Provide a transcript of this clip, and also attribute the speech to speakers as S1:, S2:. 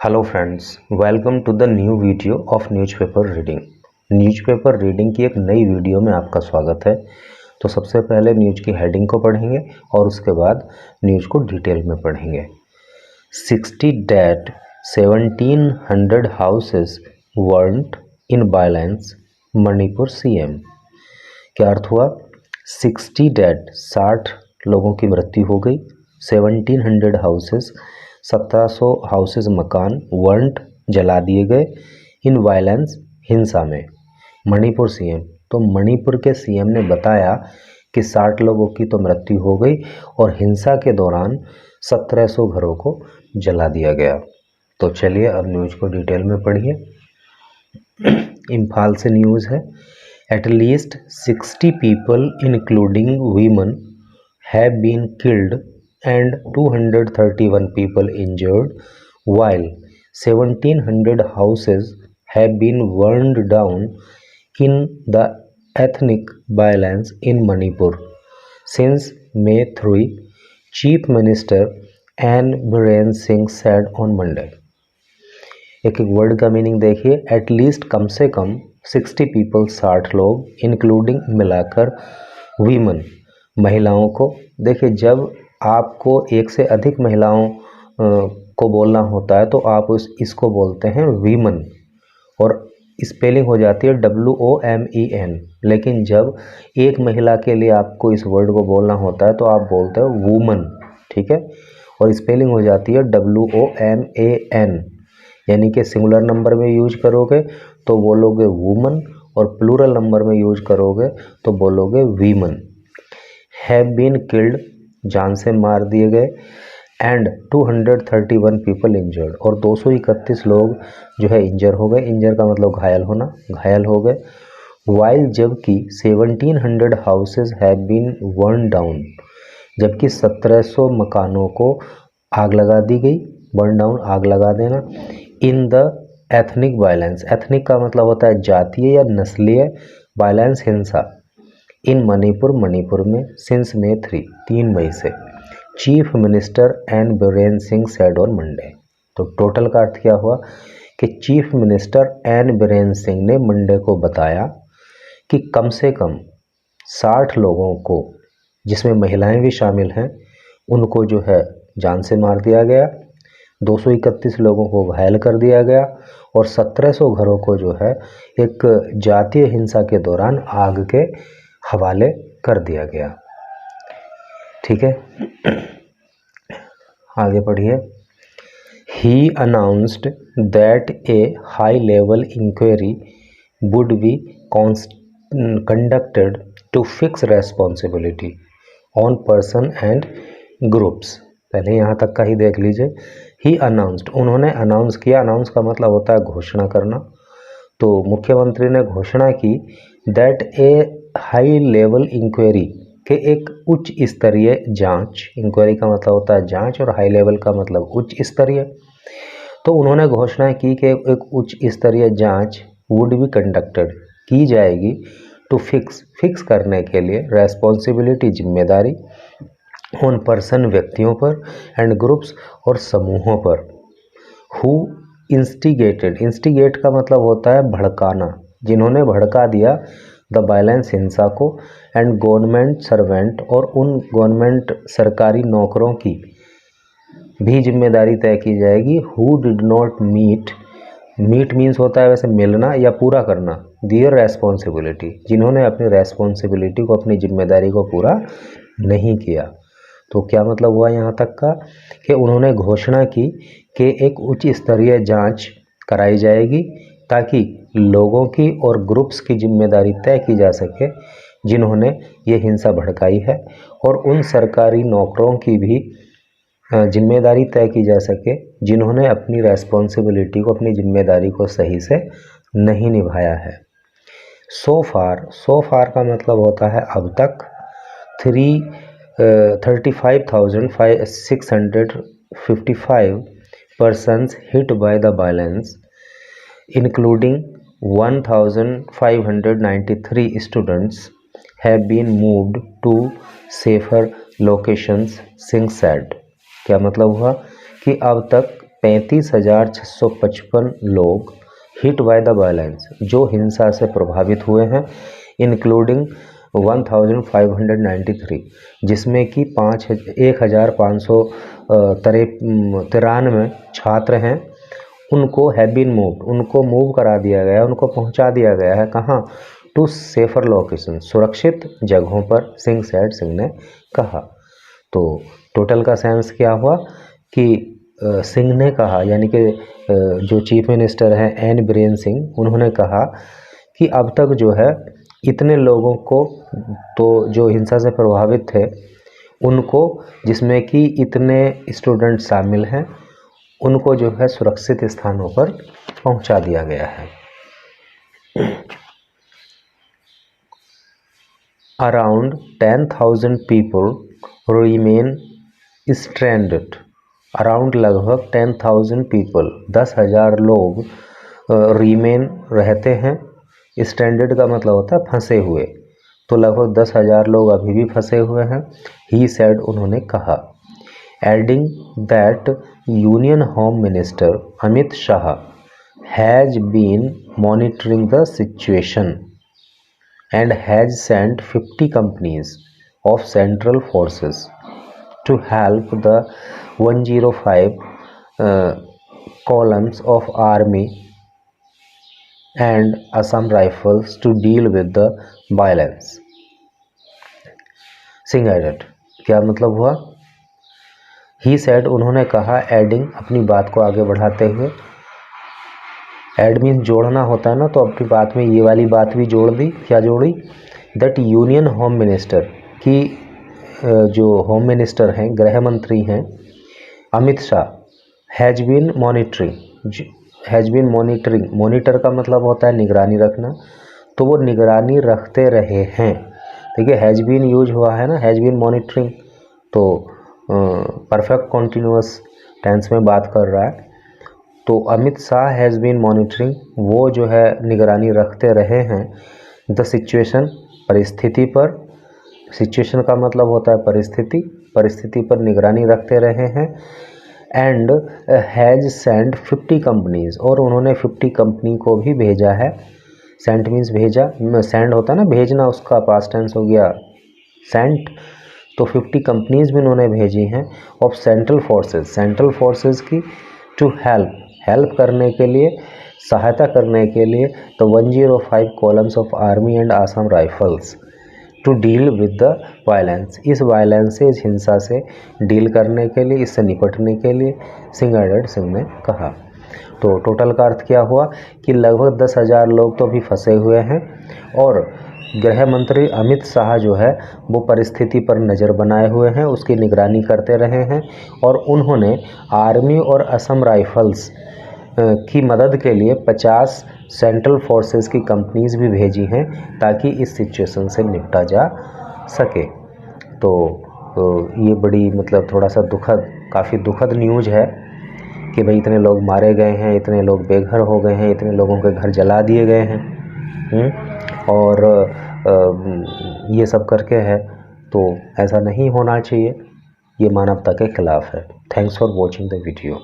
S1: Hello friends, welcome to the new video of newspaper reading. Newspaper reading की एक नई video में आपका स्वागत है। तो सबसे पहले न्यूज़ की हेडिंग को पढ़ेंगे और उसके बाद न्यूज़ को डिटेल में पढ़ेंगे। 60 डेड, 1700 हाउसेस बर्न्ड इन वायलेंस, मणिपुर सीएम। क्या अर्थ हुआ? 60 डेड, 60 लोगों की मृत्यु हो गई। 1700 हाउसेस, 1700 हाउसेस मकान वर्न्ट जला दिए गए। इन वायलेंस, हिंसा में। मणिपुर सीएम, तो मणिपुर के सीएम ने बताया कि 60 लोगों की तो मृत्यु हो गई और हिंसा के दौरान 1700 घरों को जला दिया गया। तो चलिए अब न्यूज़ को डिटेल में पढ़िए। इम्फाल से न्यूज़ है। At least 60 people, including women, have been killed and 231 people injured, while 1700 houses have been burned down in the ethnic violence in Manipur since May 3, Chief Minister N. Biren Singh said on Monday. एक एक word का meaning देखिए। At least, कम से कम, 60 people, 60 लोग, including, मिलाकर, women, महिलाओं को। देखिए, जब आपको एक से अधिक महिलाओं को बोलना होता है तो आप इसको बोलते हैं वीमन और स्पेलिंग हो जाती है WOMEN। लेकिन जब एक महिला के लिए आपको इस वर्ड को बोलना होता है तो आप बोलते हैं वूमन, ठीक है, और स्पेलिंग हो जाती है WOMAN। यानी कि सिंगुलर नंबर में यूज करोगे तो बोलोगे वुमन और प्लूरल नंबर में यूज करोगे तो बोलोगे वीमन। हैव बीन किल्ड, जान से मार दिए गए, एंड 231 पीपल इंजर्ड, और 231 लोग जो है इंजर हो गए। इंजर का मतलब घायल होना, घायल हो गए। वाइल, जबकि 1700 houses have been burn down, जबकि 1700 मकानों को आग लगा दी गई। बर्न डाउन, आग लगा देना। In the ethnic violence, ethnic का मतलब होता है जातीय या नस्लीय, वायलेंस, हिंसा। इन मणिपुर, मणिपुर में, सिंस May 3 मई से। Chief minister N Biren Singh said on Monday. तो टोटल का अर्थ क्या हुआ कि chief minister N Biren Singh ने मंडे को बताया कि कम से कम 60 लोगों को, जिसमें महिलाएं भी शामिल हैं, उनको जो है जान से मार दिया गया, 231 लोगों को घायल कर दिया गया और 1700 घरों को जो है एक जातीय हिंसा के दौरान आग के हवाले कर दिया गया। ठीक है, आगे पढ़िए। He announced that a high level inquiry would be conducted to fix responsibility on person and groups। पहले यहाँ तक का ही देख लीजिए। ही अनाउंस्ड, उन्होंने अनाउंस किया। अनाउंस का मतलब होता है घोषणा करना। तो मुख्यमंत्री ने घोषणा की that a high level inquiry, के एक उच्च स्तरीय जांच। इंक्वायरी का मतलब होता है जांच और हाई लेवल का मतलब उच्च स्तरीय। तो उन्होंने घोषणा की कि एक उच्च स्तरीय जांच वुड बी कंडक्टेड, की जाएगी, टू फिक्स करने के लिए, रेस्पॉन्सिबिलिटी, जिम्मेदारी, ऑन पर्सन, व्यक्तियों पर, एंड ग्रुप्स, और समूहों पर। हु इंस्टिगेटेड, इंस्टिगेट का मतलब होता है भड़काना, जिन्होंने भड़का दिया, द वायलेंस, हिंसा को, एंड गवर्नमेंट सर्वेंट, और उन गवर्नमेंट सरकारी नौकरों की भी जिम्मेदारी तय की जाएगी। Who did not meet means होता है वैसे मिलना या पूरा करना, दियर रेस्पॉन्सिबिलिटी, जिन्होंने अपनी रेस्पॉन्सिबिलिटी को, अपनी जिम्मेदारी को पूरा नहीं किया। तो क्या मतलब हुआ यहाँ तक का कि उन्होंने घोषणा की कि एक उच्च स्तरीय जांच कराई जाएगी ताकि लोगों की और ग्रुप्स की जिम्मेदारी तय की जा सके जिन्होंने ये हिंसा भड़काई है, और उन सरकारी नौकरों की भी जिम्मेदारी तय की जा सके जिन्होंने अपनी रेस्पॉन्सिबिलिटी को, अपनी जिम्मेदारी को सही से नहीं निभाया है। सो फार का मतलब होता है अब तक। 35,655 persons hit by the violence, including 1,593 students, have been moved to safer locations, Singh said। क्या मतलब हुआ कि अब तक 35,655 लोग हिट बाय द वायलेंस, जो हिंसा से प्रभावित हुए हैं, इंक्लूडिंग 1593, जिसमें कि 1,593 छात्र हैं। उनको हैव बीन मूव्ड, उनको मूव करा दिया गया, उनको पहुंचा दिया गया है कहाँ? टू सेफर लोकेशन, सुरक्षित जगहों पर, सिंह ने कहा। तो टोटल का सेंस क्या हुआ कि सिंह ने कहा, यानी कि जो चीफ मिनिस्टर हैं एन बीरेन सिंह, उन्होंने कहा कि अब तक जो है इतने लोगों को, तो जो हिंसा से प्रभावित थे उनको, जिसमें कि इतने स्टूडेंट शामिल हैं, उनको जो है सुरक्षित स्थानों पर पहुंचा दिया गया है। Around 10,000 people remain stranded, around लगभग 10,000 पीपल, 10,000 लोग रिमेन रहते हैं, स्ट्रैंडेड का मतलब होता है फंसे हुए, तो लगभग 10,000 लोग अभी भी फंसे हुए हैं। ही सेड, उन्होंने कहा। Adding that union home minister Amit Shah has been monitoring the situation and has sent 50 companies of central forces to help the 105 columns of army and Assam Rifles to deal with the violence. Singh added, क्या मतलब हुआ? He said, उन्होंने कहा, adding, अपनी बात को आगे बढ़ाते हुए, एड मीन्स जोड़ना होता है ना, तो अपनी बात में ये वाली बात भी जोड़ दी। क्या जोड़ी? दैट यूनियन होम मिनिस्टर, की जो होम मिनिस्टर हैं, गृह मंत्री हैं Amit Shah, has been monitoring, monitor का मतलब होता है निगरानी रखना, तो वो निगरानी रखते रहे हैं। देखिए हैज़ बीन यूज हुआ है ना, हैज़ बीन मॉनिटरिंग, तो परफेक्ट कॉन्टिन्यूअस टेंस में बात कर रहा है। तो Amit Shah has been monitoring, वो जो है निगरानी रखते रहे हैं, द सिचुएशन, परिस्थिति पर, सिचुएशन का मतलब होता है परिस्थिति, परिस्थिति पर निगरानी रखते रहे हैं। एंड हैज़ सेंड 50 कंपनीज, और उन्होंने 50 कंपनी को भी भेजा है। सेंट मीन्स भेजा, सेंड होता है ना भेजना, उसका पास्ट टेंस हो गया सेंट, तो 50 कंपनीज भी उन्होंने भेजी हैं of central forces, central forces की, टू हेल्प करने के लिए, सहायता करने के लिए, तो 105 columns of army and Assam rifles to deal with the violence, इस वायलेंस से, इस हिंसा से डील करने के लिए, इससे निपटने के लिए, सिंह ने कहा। तो टोटल का अर्थ क्या हुआ कि लगभग 10,000 लोग तो अभी फंसे हुए हैं, और गृह मंत्री अमित शाह जो है वो परिस्थिति पर नज़र बनाए हुए हैं, उसकी निगरानी करते रहे हैं, और उन्होंने आर्मी और असम राइफल्स की मदद के लिए 50 सेंट्रल फोर्सेस की कंपनीज भी भेजी हैं, ताकि इस सिचुएशन से निपटा जा सके। तो ये बड़ी मतलब थोड़ा सा दुखद, काफ़ी दुखद न्यूज़ है कि भाई इतने लोग मारे गए हैं, इतने लोग बेघर हो गए हैं, इतने लोगों के घर जला दिए गए हैं, और ये सब करके है, तो ऐसा नहीं होना चाहिए, ये मानवता के खिलाफ है। Thanks for watching the video.